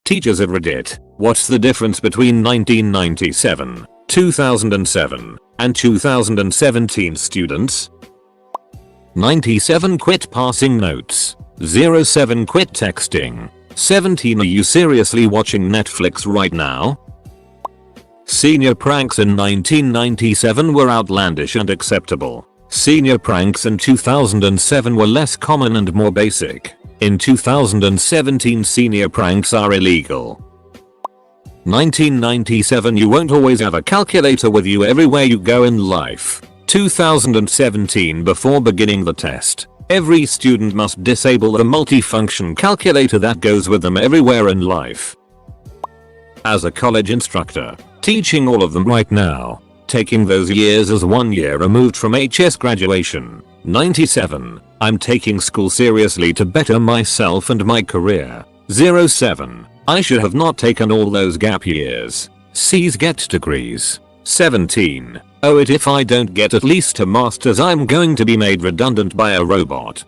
Teachers of Reddit, what's the difference between 1997, 2007, and 2017 students? 97 quit passing notes. 07 quit texting. 17 Are you seriously watching Netflix right now? Senior pranks in 1997 were outlandish and acceptable. Senior pranks in 2007 were less common and more basic. In 2017 senior pranks are illegal. 1997 You won't always have a calculator with you everywhere you go in life. 2017 Before beginning the test, every student must disable the multifunction calculator that goes with them everywhere in life. As a college instructor, teaching all of them right now, taking those years as 1 year removed from HS graduation. 97 I'm taking school seriously to better myself and my career. 07 I should have not taken all those gap years. C's get degrees. 17 Oh it if I don't get at least a master's I'm going to be made redundant by a robot.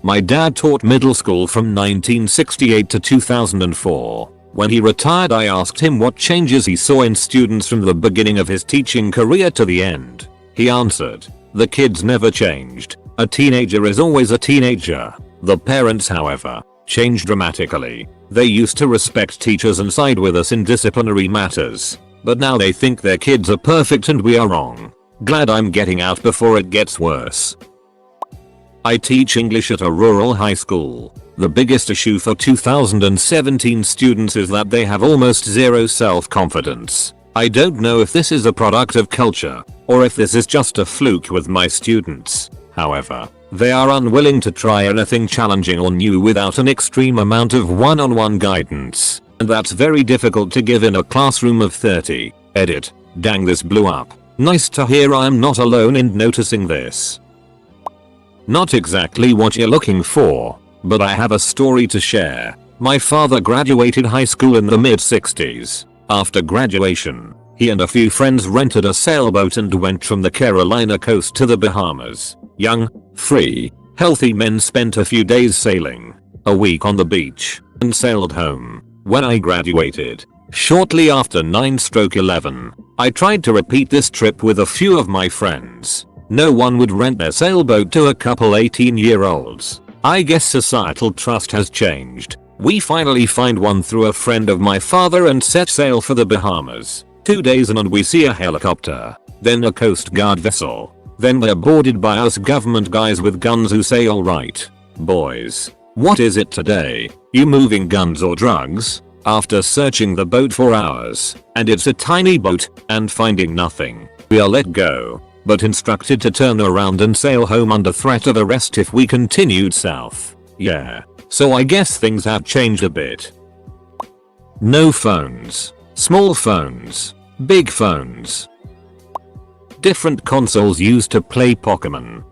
My dad taught middle school from 1968 to 2004. When he retired I asked him what changes he saw in students from the beginning of his teaching career to the end. He answered, "The kids never changed. A teenager is always a teenager." The parents, however, changed dramatically. They used to respect teachers and side with us in disciplinary matters. But now they think their kids are perfect and we are wrong. Glad I'm getting out before it gets worse. I teach English at a rural high school. The biggest issue for 2017 students is that they have almost zero self-confidence. I don't know if this is a product of culture, or if this is just a fluke with my students. However, they are unwilling to try anything challenging or new without an extreme amount of one-on-one guidance. And that's very difficult to give in a classroom of 30. Edit. Dang, this blew up. Nice to hear I'm not alone in noticing this. Not exactly what you're looking for, but I have a story to share. My father graduated high school in the mid-60s. After graduation, he and a few friends rented a sailboat and went from the Carolina coast to the Bahamas. Young, free, healthy men spent a few days sailing, a week on the beach, and sailed home. When I graduated, shortly after 9/11, I tried to repeat this trip with a few of my friends. No one would rent their sailboat to a couple 18-year-olds. I guess societal trust has changed. We finally find one through a friend of my father and set sail for the Bahamas. 2 days in and we see a helicopter, then a Coast Guard vessel. Then they're boarded by us government guys with guns who say, "Alright, boys, what is it today? You moving guns or drugs?" After searching the boat for hours, and it's a tiny boat, and finding nothing, we are let go, but instructed to turn around and sail home under threat of arrest if we continued south. Yeah, so I guess things have changed a bit. No phones. Small phones. Big phones. Different consoles used to play Pokemon.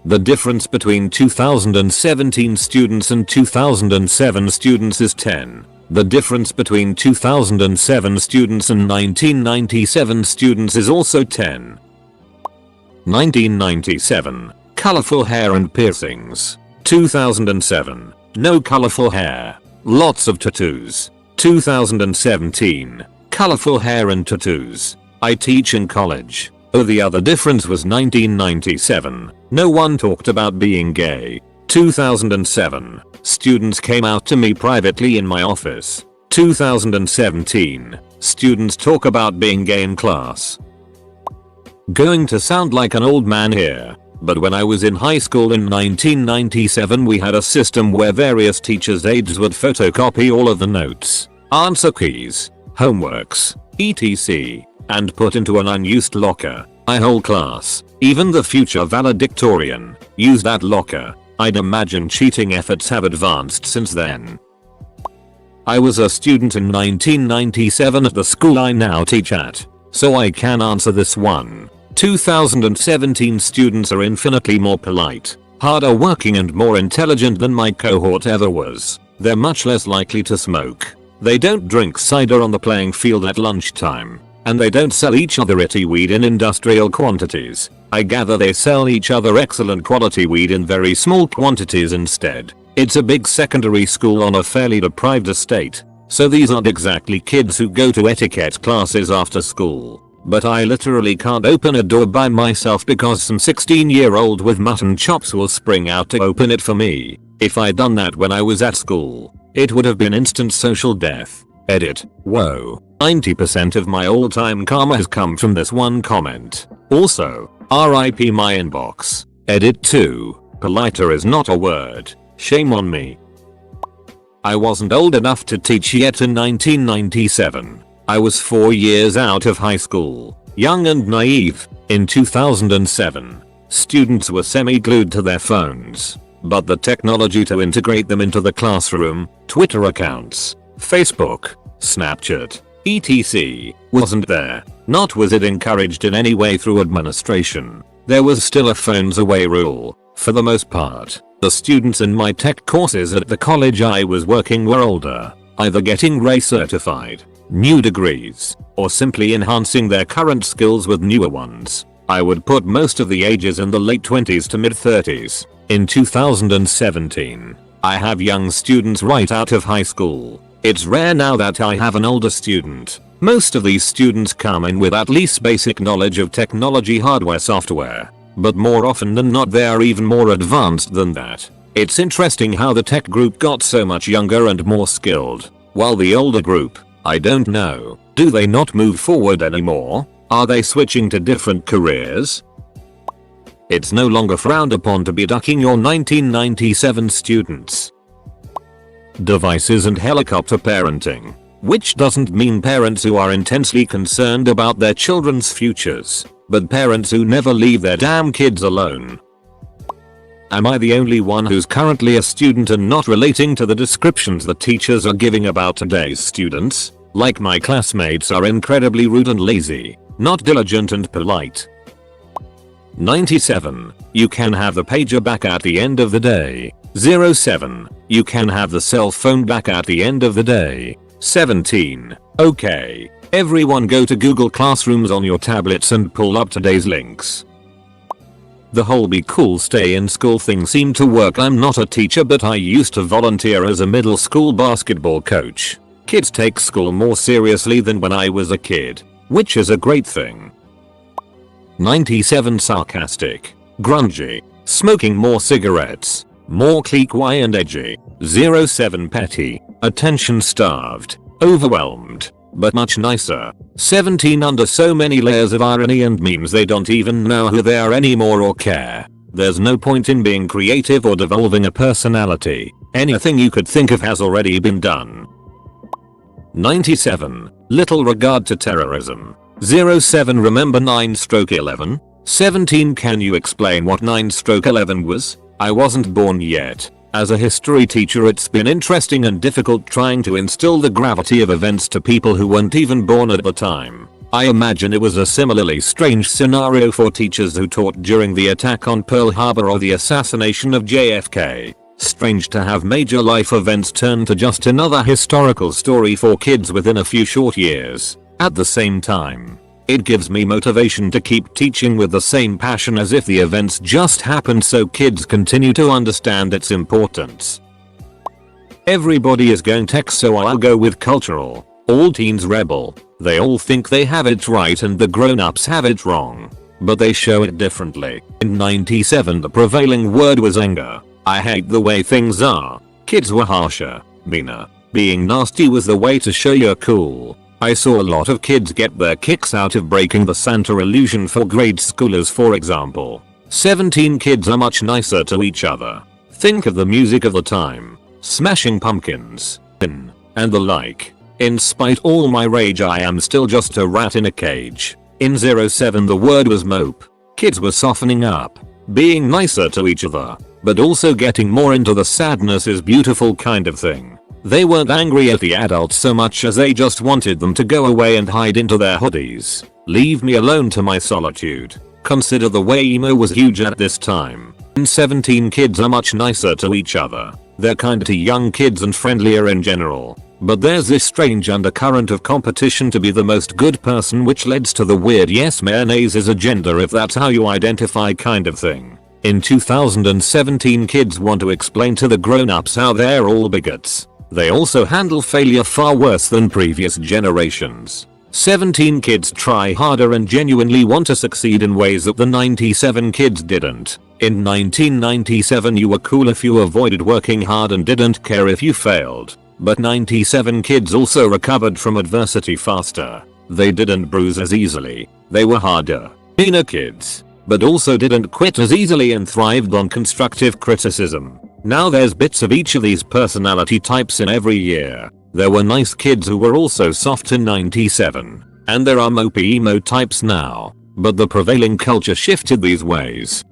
The difference between 2017 students and 2007 students is 10. The difference between 2007 students and 1997 students is also 10. 1997. Colorful hair and piercings. 2007. No colorful hair. Lots of tattoos. 2017. Colorful hair and tattoos. I teach in college. Oh, the other difference was 1997. No one talked about being gay. 2007. Students came out to me privately in my office. 2017. Students talk about being gay in class. Going to sound like an old man here, but when I was in high school in 1997 we had a system where various teachers' aides would photocopy all of the notes, answer keys, homeworks, etc. and put into an unused locker. My whole class, even the future valedictorian, used that locker. I'd imagine cheating efforts have advanced since then. I was a student in 1997 at the school I now teach at, so I can answer this one. 2017 students are infinitely more polite, harder working and more intelligent than my cohort ever was. They're much less likely to smoke. They don't drink cider on the playing field at lunchtime. And they don't sell each other itty weed in industrial quantities. I gather they sell each other excellent quality weed in very small quantities instead. It's a big secondary school on a fairly deprived estate, so these aren't exactly kids who go to etiquette classes after school. But I literally can't open a door by myself because some 16-year-old with mutton chops will spring out to open it for me. If I'd done that when I was at school, it would have been instant social death. Edit. Whoa. 90% of my all-time karma has come from this one comment. Also, RIP my inbox. Edit 2. Politer is not a word. Shame on me. I wasn't old enough to teach yet in 1997. I was 4 years out of high school, young and naive. In 2007, students were semi-glued to their phones, but the technology to integrate them into the classroom, Twitter accounts, Facebook, Snapchat, etc. wasn't there. Not was it encouraged in any way through administration. There was still a phones away rule. For the most part, the students in my tech courses at the college I was working were older, either getting RA certified, new degrees, or simply enhancing their current skills with newer ones. I would put most of the ages in the late 20s to mid 30s. In 2017, I have young students right out of high school. It's rare now that I have an older student. Most of these students come in with at least basic knowledge of technology, hardware, software, but more often than not they are even more advanced than that. It's interesting how the tech group got so much younger and more skilled, while the older group, I don't know, do they not move forward anymore? Are they switching to different careers? It's no longer frowned upon to be ducking your 1997 students. Devices and helicopter parenting. Which doesn't mean parents who are intensely concerned about their children's futures, but parents who never leave their damn kids alone. Am I the only one who's currently a student and not relating to the descriptions the teachers are giving about today's students? Like my classmates are incredibly rude and lazy, not diligent and polite. 97. You can have the pager back at the end of the day. 07. You can have the cell phone back at the end of the day. 17. Okay. Everyone go to Google Classrooms on your tablets and pull up today's links. The whole be cool stay in school thing seemed to work. I'm not a teacher, but I used to volunteer as a middle school basketball coach. Kids take school more seriously than when I was a kid, which is a great thing. 97. Sarcastic, grungy, smoking more cigarettes, more cliquey and edgy. 07. Petty, attention starved, overwhelmed, but much nicer. 17. Under so many layers of irony and memes they don't even know who they are anymore or care. There's no point in being creative or developing a personality. Anything you could think of has already been done. 97. Little regard to terrorism. 07. Remember 9/11? 17. Can you explain what 9/11 was? I wasn't born yet. As a history teacher, it's been interesting and difficult trying to instill the gravity of events to people who weren't even born at the time. I imagine it was a similarly strange scenario for teachers who taught during the attack on Pearl Harbor or the assassination of JFK. Strange to have major life events turn to just another historical story for kids within a few short years. At the same time, it gives me motivation to keep teaching with the same passion as if the events just happened, so kids continue to understand its importance. Everybody is going tech, so I'll go with cultural. All teens rebel. They all think they have it right and the grown-ups have it wrong. But they show it differently. In 97 the prevailing word was anger. I hate the way things are. Kids were harsher, meaner. Being nasty was the way to show you're cool. I saw a lot of kids get their kicks out of breaking the Santa illusion for grade schoolers, for example. 17. Kids are much nicer to each other. Think of the music of the time. Smashing Pumpkins, and the like. In spite all my rage, I am still just a rat in a cage. In 07 the word was mope. Kids were softening up, being nicer to each other, but also getting more into the sadness is beautiful kind of thing. They weren't angry at the adults so much as they just wanted them to go away and hide into their hoodies. Leave me alone to my solitude. Consider the way emo was huge at this time. In 17 kids are much nicer to each other. They're kinder to young kids and friendlier in general. But there's this strange undercurrent of competition to be the most good person, which leads to the weird yes mayonnaise is a gender if that's how you identify kind of thing. In 2017 kids want to explain to the grown-ups how they're all bigots. They also handle failure far worse than previous generations. 17 kids try harder and genuinely want to succeed in ways that the 97 kids didn't. In 1997 you were cool if you avoided working hard and didn't care if you failed. But 97 kids also recovered from adversity faster. They didn't bruise as easily. They were harder, meaner kids, but also didn't quit as easily and thrived on constructive criticism. Now there's bits of each of these personality types in every year. There were nice kids who were also soft in 97. And there are mopey emo types now. But the prevailing culture shifted these ways.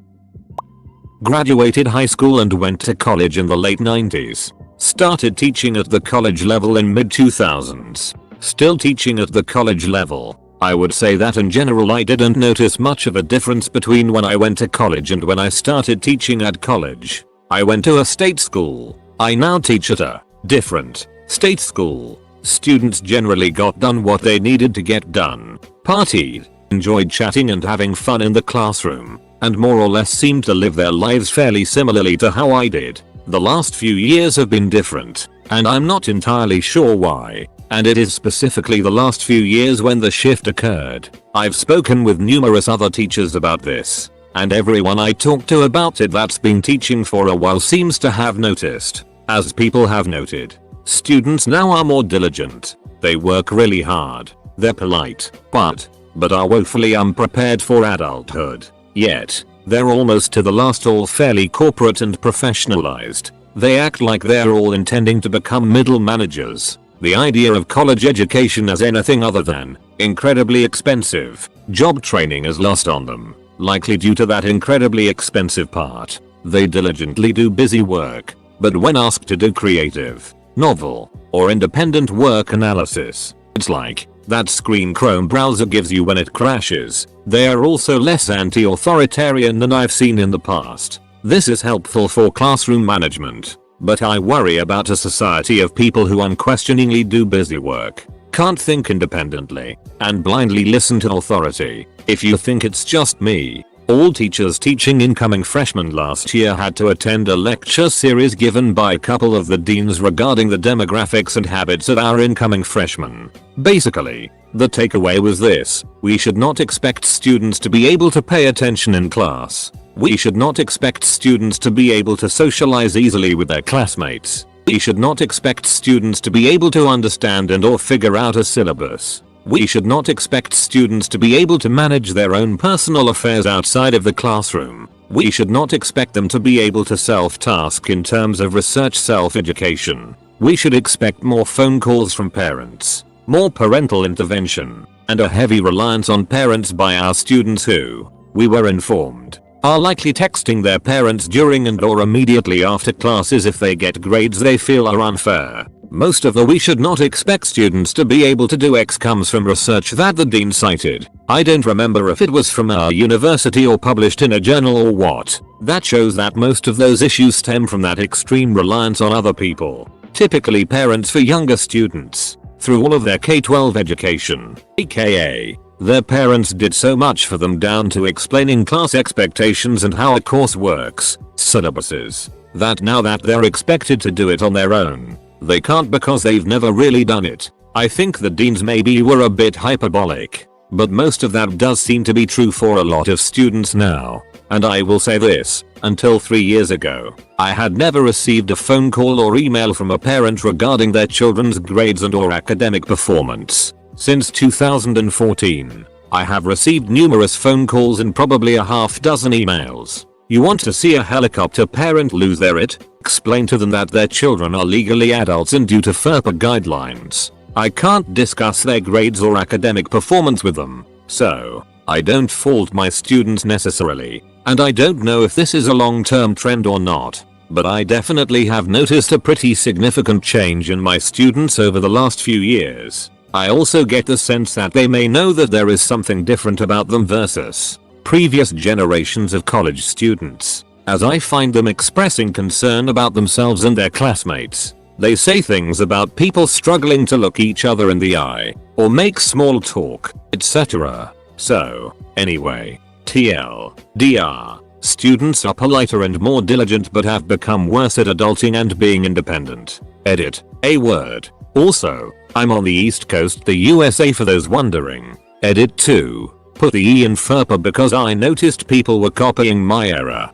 Graduated high school and went to college in the late 90s. Started teaching at the college level in mid 2000s. Still teaching at the college level. I would say that in general I didn't notice much of a difference between when I went to college and when I started teaching at college. I went to a state school. I now teach at a different state school. Students generally got done what they needed to get done, partied, enjoyed chatting and having fun in the classroom, and more or less seemed to live their lives fairly similarly to how I did. The last few years have been different, and I'm not entirely sure why, and it is specifically the last few years when the shift occurred. I've spoken with numerous other teachers about this, and everyone I talk to about it that's been teaching for a while seems to have noticed. As people have noted, students now are more diligent. They work really hard. They're polite, but are woefully unprepared for adulthood. Yet, they're almost to the last all fairly corporate and professionalized. They act like they're all intending to become middle managers. The idea of college education as anything other than incredibly expensive job training is lost on them, likely due to that incredibly expensive part. They diligently do busy work, but when asked to do creative, novel, or independent work analysis, it's like that screen Chrome browser gives you when it crashes. They are also less anti-authoritarian than I've seen in the past. This is helpful for classroom management, but I worry about a society of people who unquestioningly do busy work, can't think independently, and blindly listen to authority. If you think it's just me, all teachers teaching incoming freshmen last year had to attend a lecture series given by a couple of the deans regarding the demographics and habits of our incoming freshmen. Basically, the takeaway was this: we should not expect students to be able to pay attention in class. We should not expect students to be able to socialize easily with their classmates. We should not expect students to be able to understand and or figure out a syllabus. We should not expect students to be able to manage their own personal affairs outside of the classroom. We should not expect them to be able to self-task in terms of research self-education. We should expect more phone calls from parents, more parental intervention, and a heavy reliance on parents by our students who, we were informed, are likely texting their parents during and or immediately after classes if they get grades they feel are unfair. Most of the "we should not expect students to be able to do X" comes from research that the dean cited. I don't remember if it was from our university or published in a journal or what. That shows that most of those issues stem from that extreme reliance on other people, typically parents for younger students, through all of their K-12 education, aka their parents did so much for them down to explaining class expectations and how a course works, syllabuses, that now that they're expected to do it on their own, they can't because they've never really done it. I think the deans maybe were a bit hyperbolic, but most of that does seem to be true for a lot of students now. And I will say this, until 3 years ago, I had never received a phone call or email from a parent regarding their children's grades and or academic performance. Since 2014, I have received numerous phone calls and probably a half dozen emails. You want to see a helicopter parent lose their it? Explain to them that their children are legally adults and due to FERPA guidelines, I can't discuss their grades or academic performance with them. So, I don't fault my students necessarily, and I don't know if this is a long-term trend or not, but I definitely have noticed a pretty significant change in my students over the last few years. I also get the sense that they may know that there is something different about them versus previous generations of college students, as I find them expressing concern about themselves and their classmates. They say things about people struggling to look each other in the eye, or make small talk, etc. So, anyway, TLDR, Students are politer and more diligent but have become worse at adulting and being independent. Edit. A word. Also, I'm on the East Coast, the USA, for those wondering. Edit 2. Put the E in FERPA because I noticed people were copying my error.